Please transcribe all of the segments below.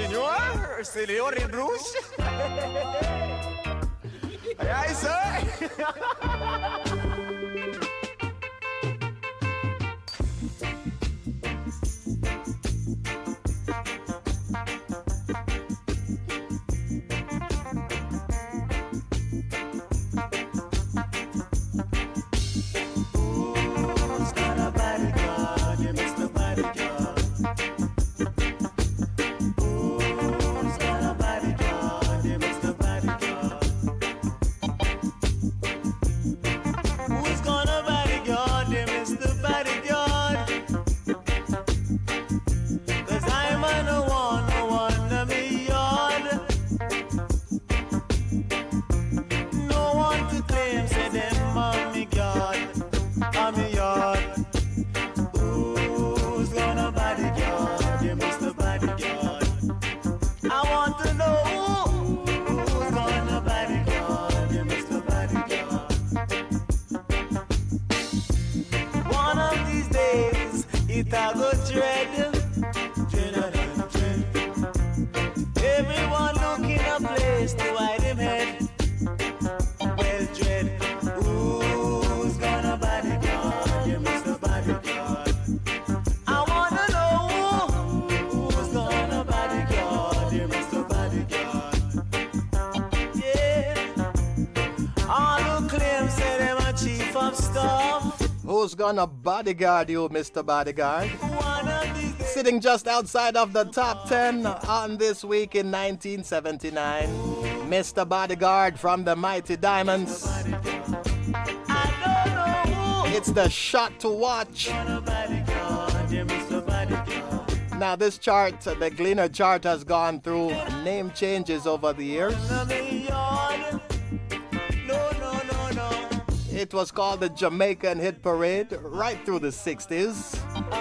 Junior, Senior in Rouge. Aye, sir. Everyone looking a place to hide him head. Well, dread. Who's gonna bodyguard you, Mr. Bodyguard? I wanna know who's gonna bodyguard you, Mr. Bodyguard. Yeah. All who claim say them a chief of staff. Who's gonna bodyguard you, Mr. Bodyguard? Sitting just outside of the top 10 on this week in 1979, Mr. Bodyguard from the Mighty Diamonds. It's the shot to watch. Now this chart, the Gleaner chart, has gone through name changes over the years. It was called the Jamaican Hit Parade right through the 60s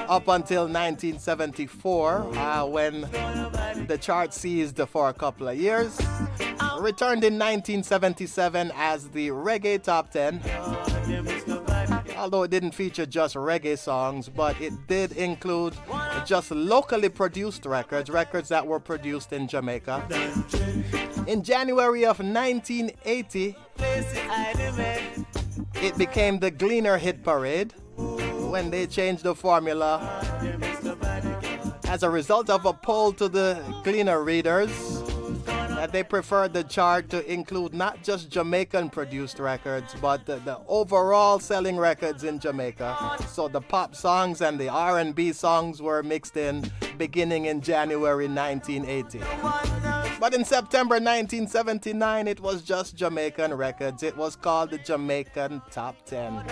up until 1974 when the chart ceased for a couple of years. Returned in 1977 as the Reggae Top 10. Although it didn't feature just reggae songs, but it did include just locally produced records that were produced in Jamaica. In January of 1980, it became the Gleaner Hit Parade when they changed the formula as a result of a poll to the Gleaner readers that they preferred the chart to include not just Jamaican produced records but the overall selling records in Jamaica. So the pop songs and the R&B songs were mixed in beginning in January 1980. But in September 1979, it was just Jamaican records. It was called the Jamaican Top 10.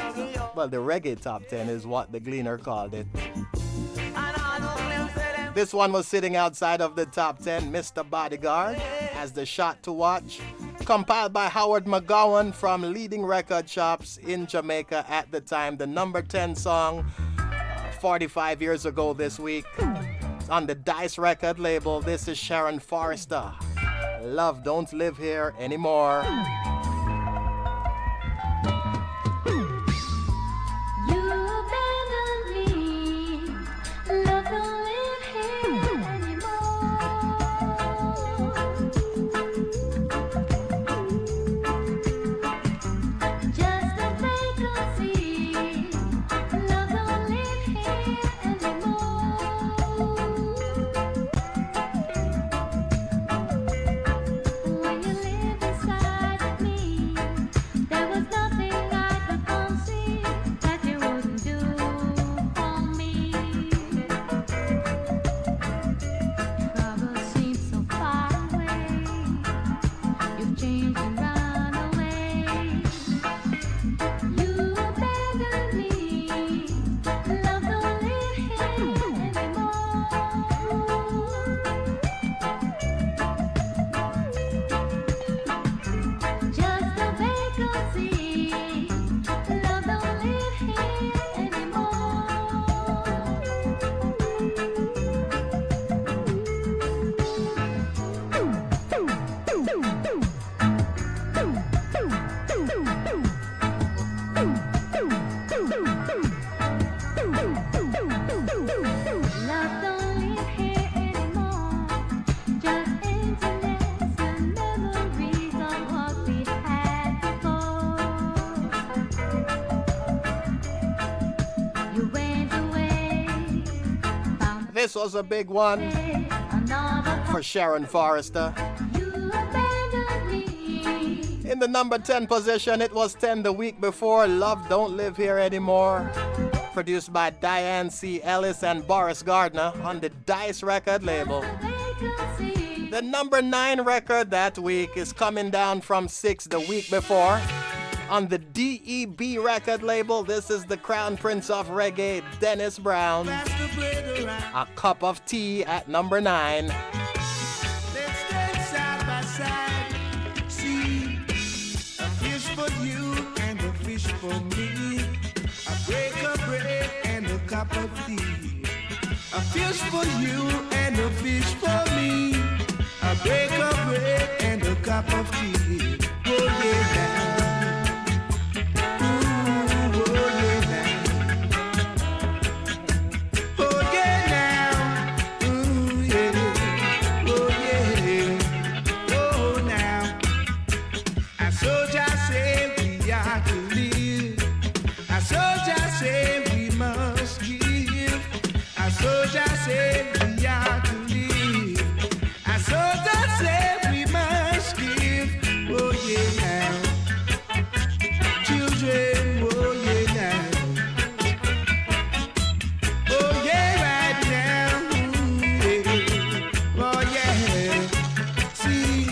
Well, the Reggae Top 10 is what the Gleaner called it. This one was sitting outside of the top 10, Mr. Bodyguard, as the shot to watch. Compiled by Howard McGowan from leading record shops in Jamaica at the time. The number 10 song 45 years ago this week. On the Dice record label, this is Sharon Forrester. Love Don't Live Here Anymore. When you live inside me. This was a big one for Sharon Forrester. In the number 10 position, it was 10 the week before, Love Don't Live Here Anymore. Produced by Diane C. Ellis and Boris Gardner on the Dice record label. The number 9 record that week is coming down from 6 the week before. On the DEB record label, this is the Crown Prince of Reggae, Dennis Brown. A Cup of Tea at number 9. Let's stand side by side. See, a fish for you and a fish for me. A break of bread and a cup of tea. A fish for you and a fish for me. A break of bread and a cup of tea. Oh yeah, now. Ooh, oh yeah, now. Oh yeah, now. Ooh yeah. Oh yeah. Oh now. A soldier say we are to live. A soldier say we must give. A soldier say we are to live. A soldier say we must give. Oh yeah now. Children, oh yeah now. Oh yeah right now. Ooh, yeah. Oh yeah. See,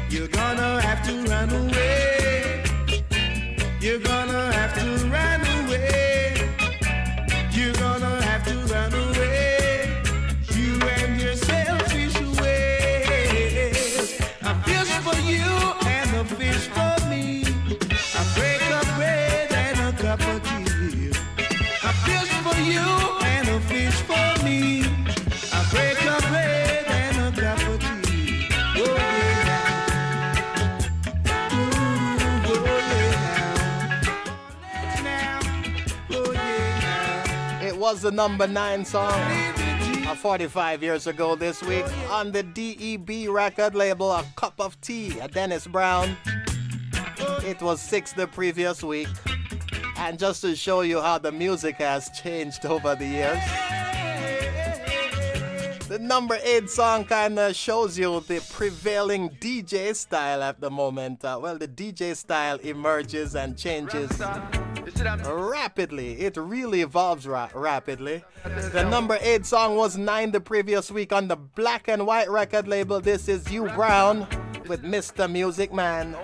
you're gonna have to run away. You're gonna have to run away. You're gonna have to run away. You and your selfish ways. A fish for you and a fish for me. A break of bread and a cup of tea. A fish for you and a fish for me. A break of bread and a cup of tea. Oh yeah. Ooh, oh yeah. Now. Oh yeah. It was the number 9 song 45 years ago this week on the DEB record label, A Cup of Tea, a Dennis Brown. It was 6 the previous week. And just to show you how the music has changed over the years, the number 8 song kind of shows you the prevailing DJ style at the moment. Well, the DJ style emerges and changes rapidly. It really evolves rapidly. The number 8 song was 9 the previous week on the Black and White record label. This is Hugh Brown with Mr. Music Man.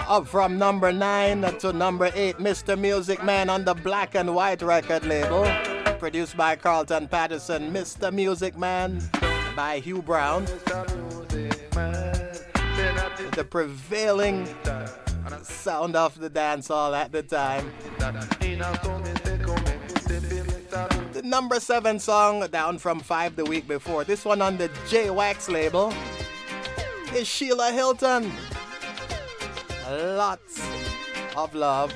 Up from number 9 to number 8, Mr. Music Man on the Black and White record label. Produced by Carlton Patterson, Mr. Music Man by Hugh Brown. The prevailing sound of the dance hall at the time. The number 7 song, down from 5 the week before. This one on the J-Wax label is Sheila Hilton. Lots of love.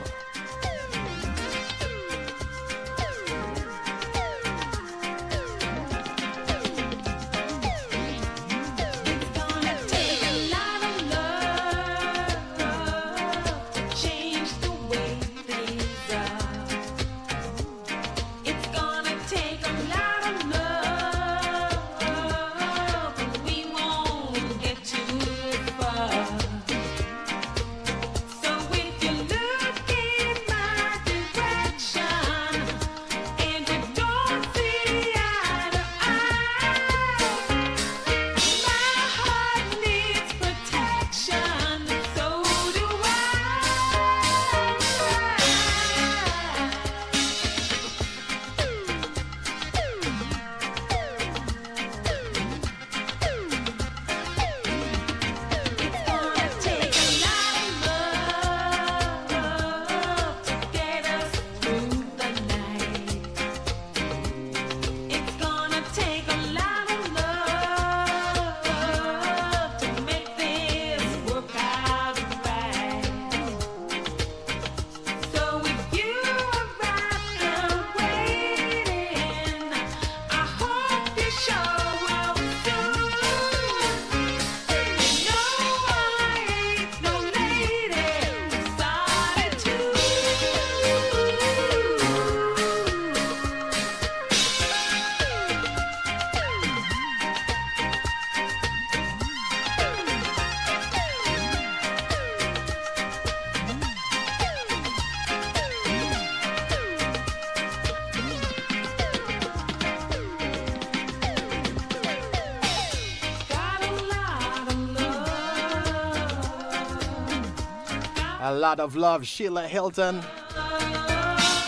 A lot of love, Sheila Hilton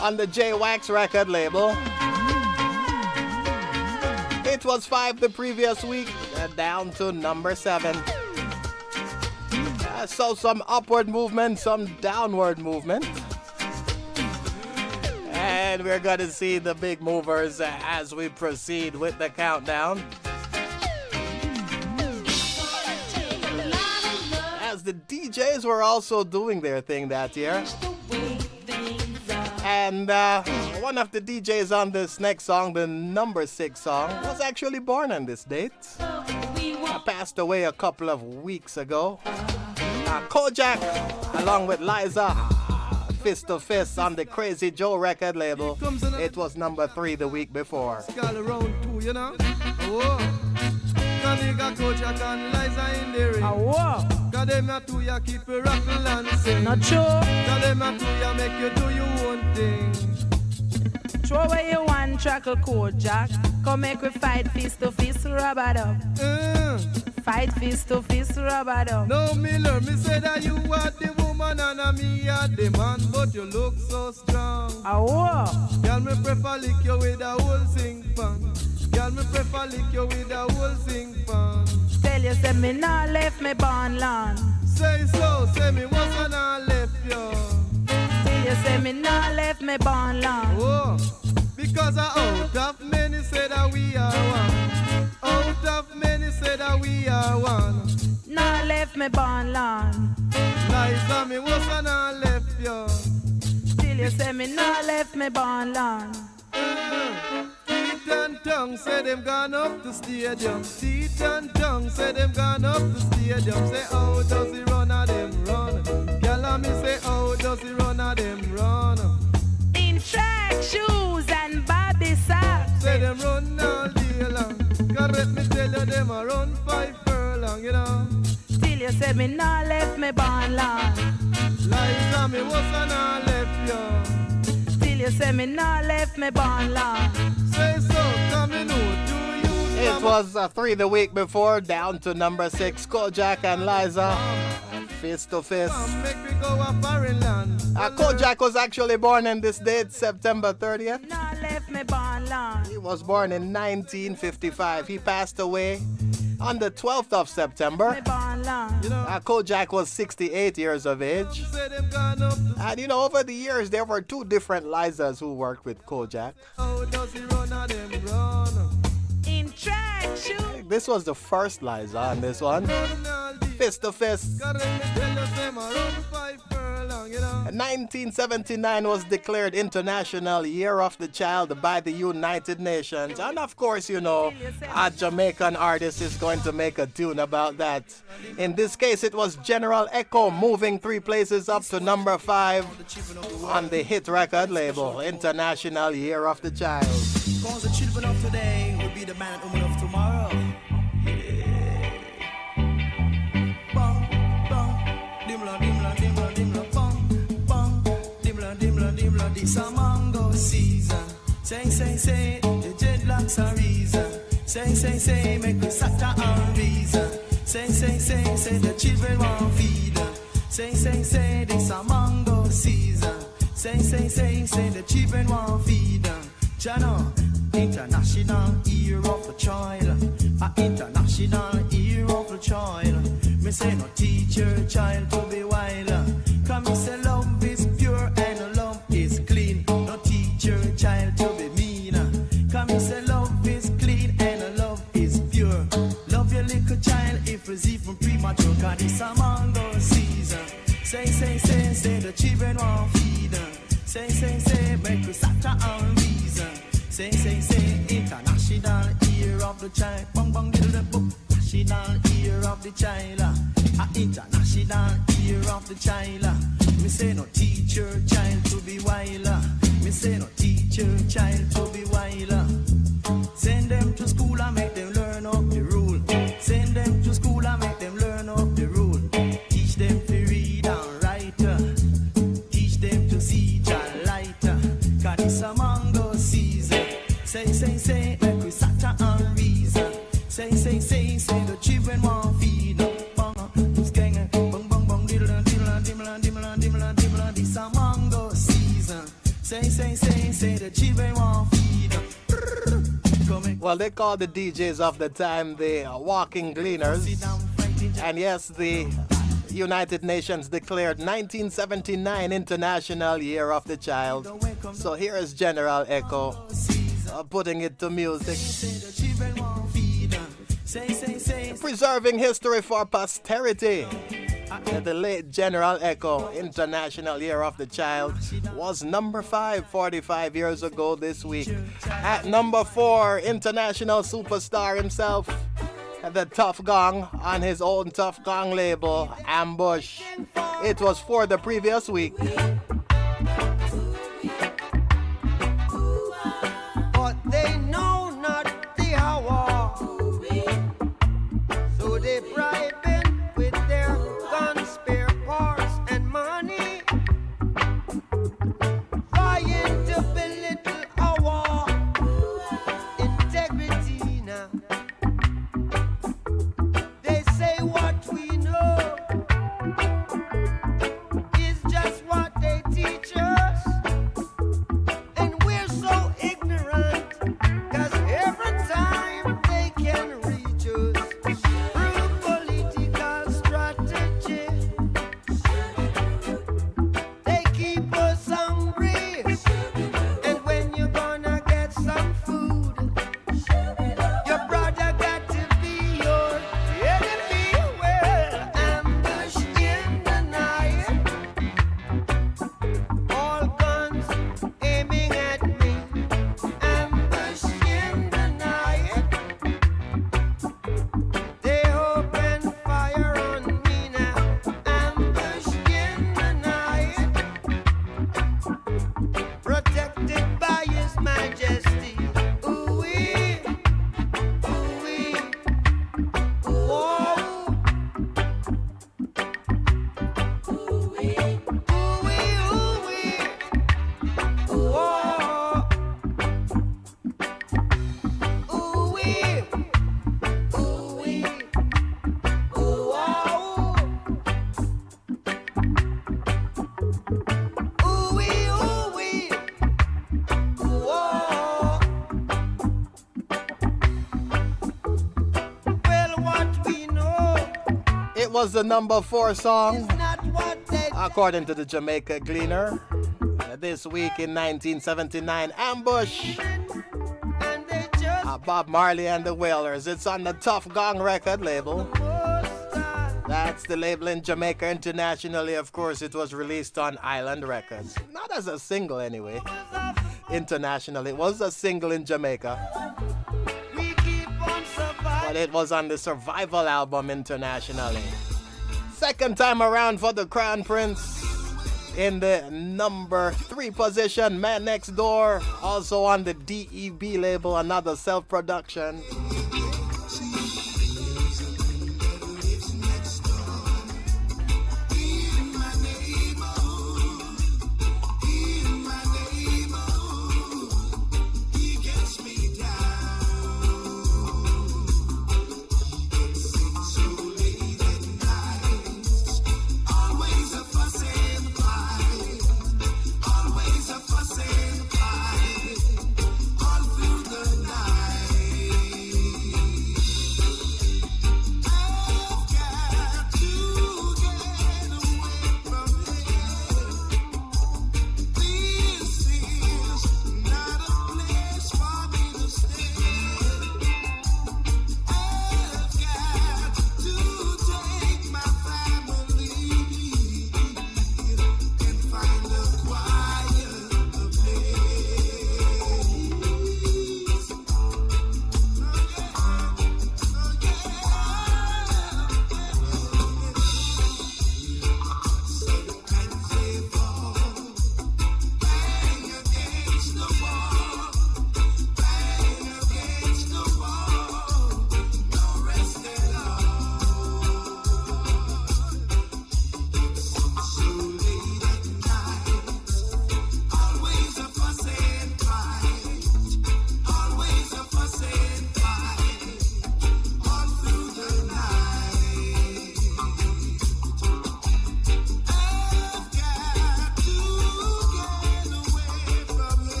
on the J-Wax record label. It was 5 the previous week, down to number 7. So some upward movement, some downward movement. And we're going to see the big movers as we proceed with the countdown. The DJs were also doing their thing that year. And one of the DJs on this next song, the number 6 song, was actually born on this date. Passed away a couple of weeks ago. Kojak, along with Liza, Fist to Fist on the Crazy Joe record label. It was number 3 the week before. Kojak and Liza in the ring. Cause them a two ya keep you rockin' and sing. Not true. Cause them a two ya make you do your own thing. Throw away your one trackle Kojak. Come make we fight fist to fist, rub it up. Fight fist to fist, rub it up. No, Miller, me say that you are the woman and me are the man, but you look so strong. Girl, me prefer lick you with a whole sing pan. Girl, me prefer lick you with a whole sing pan. Tell you, say me nah left me born land. Say so, say me wasn't I left you. Tell you, say me nah left me born land. Oh, because out of many say that we are one. Out of many say that we are one. Nah left me born land. Liza, me wasn't I left you. Till you say me nah left me born land. Teeth and tongue say them gone up to stadium. Teeth and tongue say them gone up to stadium. Say how does he run a them run? Girl, me say how does he run a them run? In track shoes and bobby socks. Say them run all day long. Correct me tell you them a run 5 furlong, you know. Till you say me nah left me born land. Liza, me wasn't I left you. You say me nah left me born land. Say so, coming out to you. It was 3 the week before, down to number 6, Kojak and Liza, Fist to Fist. Make me go a foreign land. Kojak was actually born on this date, September 30th. Nah left me born land. He was born in 1955. He passed away on the 12th of September. Me born land. You know, Kojak was 68 years of age. And you know, over the years, there were two different Lizas who worked with Kojak. This was the first Liza on this one. Fist to Fist. 1979 was declared International Year of the Child by the United Nations. And of course, you know, a Jamaican artist is going to make a tune about that. In this case, it was General Echo moving 3 places up to number 5 on the hit record label, International Year of the Child. Because the children of today will be the man and woman of tomorrow. This a mango season. Say, the dreadlocks are reason. Say, make we scatter and reason. Say, the children want feed. Say, this a mango season. Say, the children want feed. Jano, International Year of the Child. International Year of the Child. Me say no teacher child to be wild. Come me say love is pure and love is clean. No teacher child to be mean. Come me say love is clean and love is pure. Love your little child if it's even premature. Cause it's a mango season. Say, the children want feed. Say, make we scatter and reason. Say, International Year of the Child. Bang, bang, little book. National Year of the Child. International Year of the Child. Me say no teacher child to be wild. Me say no teacher child to be wild. Send them to school and make them learn up the rule. Send them to school and make them learn up the rule. Teach them to read and write. Teach them to see John light. Cause it's a mango season. Say, make we scatter and reason. Say, the children want feed. Who's gang? Bang, bang, bang, diddle, this a mango season. Say, the children want feed. Well, they called the DJs of the time the walking gleaners. And yes, the United Nations declared 1979 International Year of the Child. So here is General Echo putting it to music. Preserving history for posterity. The late General Echo, International Year of the Child, was number 5 45 years ago this week. At number 4, international superstar himself, the Tough Gong, on his own Tough Gong label, Ambush. It was for the previous week. But they know not the hour, so they bribing with their gun, spare parts, and money, trying to belittle our integrity now. They say what we know is just what they was the number 4 song, according to the Jamaica Gleaner. This week in 1979, Ambush. Bob Marley and the Wailers. It's on the Tough Gong record label. That's the label in Jamaica. Internationally, of course, it was released on Island Records. Not as a single anyway. Internationally, it was a single in Jamaica. But it was on the Survival album internationally. Second time around for the Crown Prince. In the number 3 position, Man Next Door, also on the DEB label, another self-production.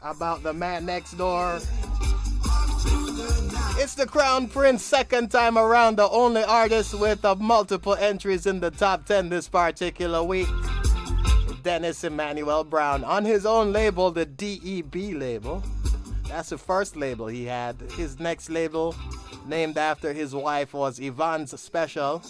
About the Man Next Door. It's the Crown Prince, second time around, the only artist with multiple entries in the top 10 this particular week. Dennis Emmanuel Brown on his own label, the DEB label. That's the first label he had. His next label, named after his wife, was Yvonne's Special.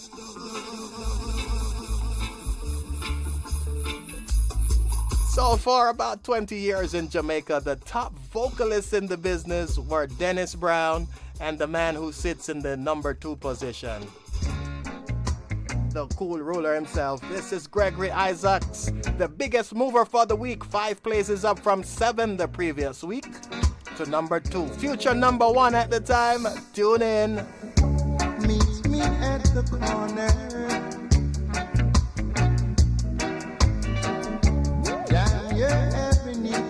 So for about 20 years in Jamaica, the top vocalists in the business were Dennis Brown and the man who sits in the number 2 position, the cool ruler himself. This is Gregory Isaacs, the biggest mover for the week, 5 places up from 7 the previous week to number 2. Future number 1 at the time. Tune in. Meet me at the corner. Down your avenue.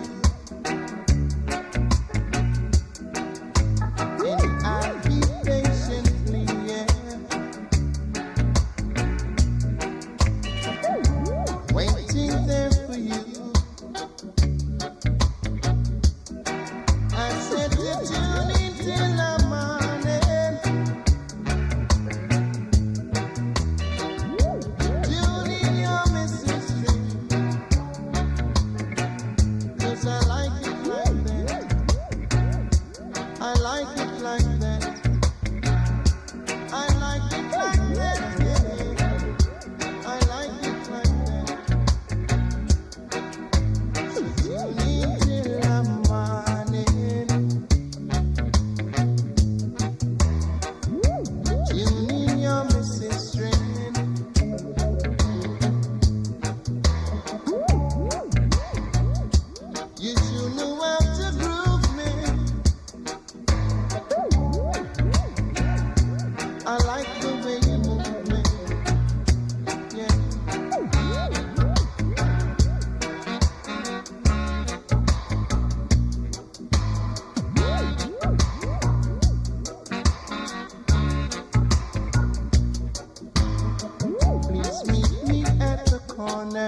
corner.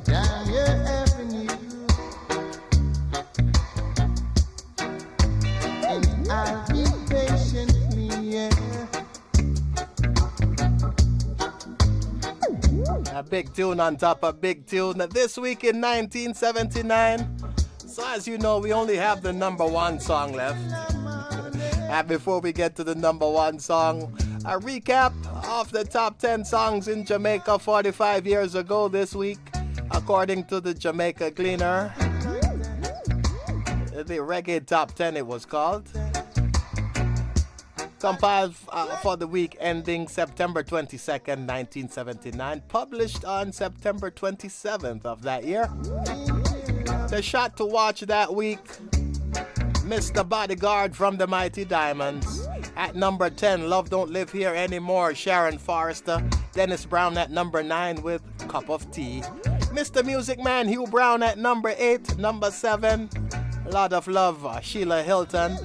Down your avenue, and I'll be patiently, yeah. A big tune on top of big tune. This week in 1979. So as you know, we only have the number one song left. And before we get to the number one song, a recap of the top 10 songs in Jamaica 45 years ago this week, according to the Jamaica Gleaner. The Reggae Top 10 it was called. Compiled for the week ending September 22nd, 1979. Published on September 27th of that year. The shot to watch that week, Mr. Bodyguard from the Mighty Diamonds. At number 10, Love Don't Live Here Anymore, Sharon Forrester. Dennis Brown at number 9 with Cup of Tea. Mr. Music Man, Hugh Brown at number 8. Number 7, Lot of Love, Sheila Hilton.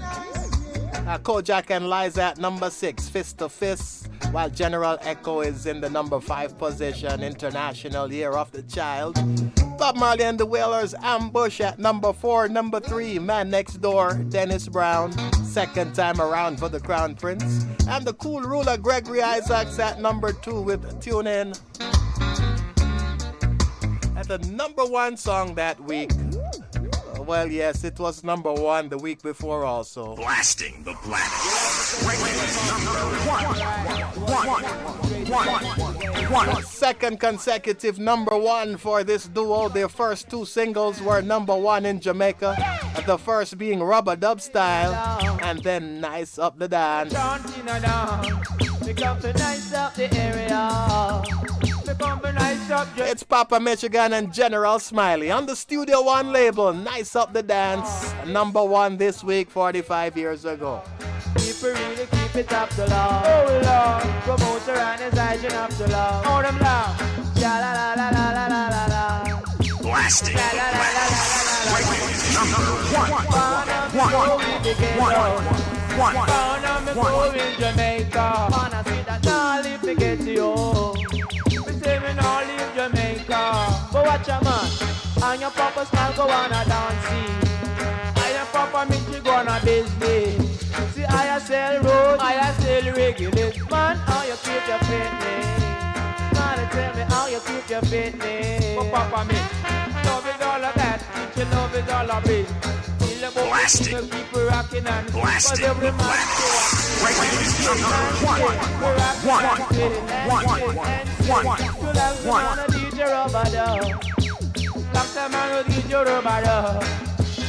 Kojak and Liza at number 6, Fist to Fist. While General Echo is in the number 5 position, International Year of the Child. Bob Marley and the Wailers, Ambush at number 4. Number 3, Man Next Door, Dennis Brown. Second time around for the Crown Prince. And the Cool Ruler, Gregory Isaacs at number 2 with Tune In. And the number one song that week. Well, yes, it was number 1 the week before also. Blasting the planet. Second consecutive number 1 for this duo. Their first 2 singles were number 1 in Jamaica. The first being Rubber Dub Style, and then Nice Up the Dance. It's Papa Michigan and General Smiley on the Studio One label. Nice Up the Dance, number 1 this week, 45 years ago. Keep it up to love. Oh Lord, promoter and his agent up to love. Oh them love. La la la la la la la la. Blasting the planet. Number 1. In Jamaica. Man, I see that now leave me get to you. Me say me now leave Jamaica. But watch a man, and your papa style go on a dancing. And your papa make you go on a business. See, I sell road, I sell regular. Man, how you keep your fitness? Man, tell me how you keep your fitness. But papa me, love is all of that. Teach you love is all of it. Blasting. Keep rocking and Blasting the planet.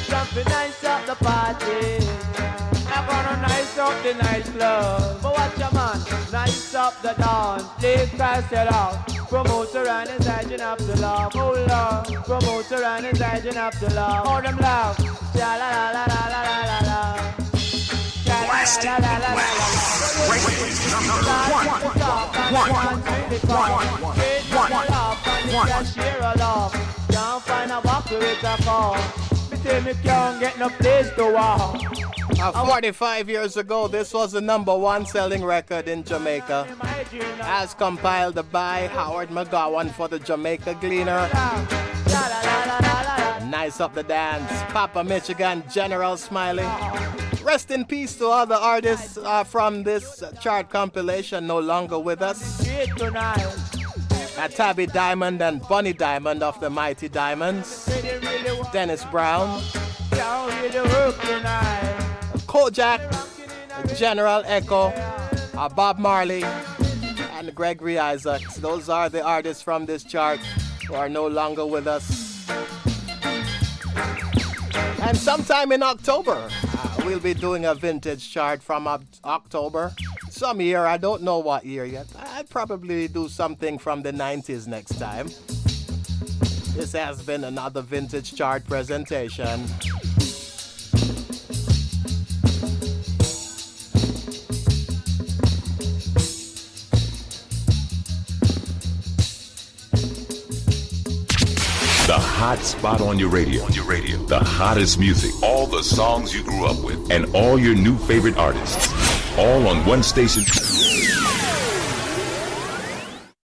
Something nice up the party. I'm gonna nice up the nightclub. But watch your man, nice up the dance. Please pass it out. Promoter and his agent up the love. Oh Lord, promoter and his agent up the love. Oh them love. La la la la la la la la. Blasting the planet. Can't find a buckle with a car. Me say me can't get no place to walk. 45 years ago, this was the number 1 selling record in Jamaica, as compiled by Howard McGowan for the Jamaica Gleaner. Nice Up the Dance, Papa Michigan, General Smiley. Rest in peace to all the artists from this chart compilation no longer with us. Tabby Diamond and Bunny Diamond of the Mighty Diamonds. Dennis Brown. Kojak, General Echo, Bob Marley, and Gregory Isaacs. Those are the artists from this chart who are no longer with us. And sometime in October, we'll be doing a vintage chart from October. Some year, I don't know what year yet. I'd probably do something from the 90s next time. This has been another vintage chart presentation. The hot spot on your radio. The hottest music. All the songs you grew up with. And all your new favorite artists. All on one station.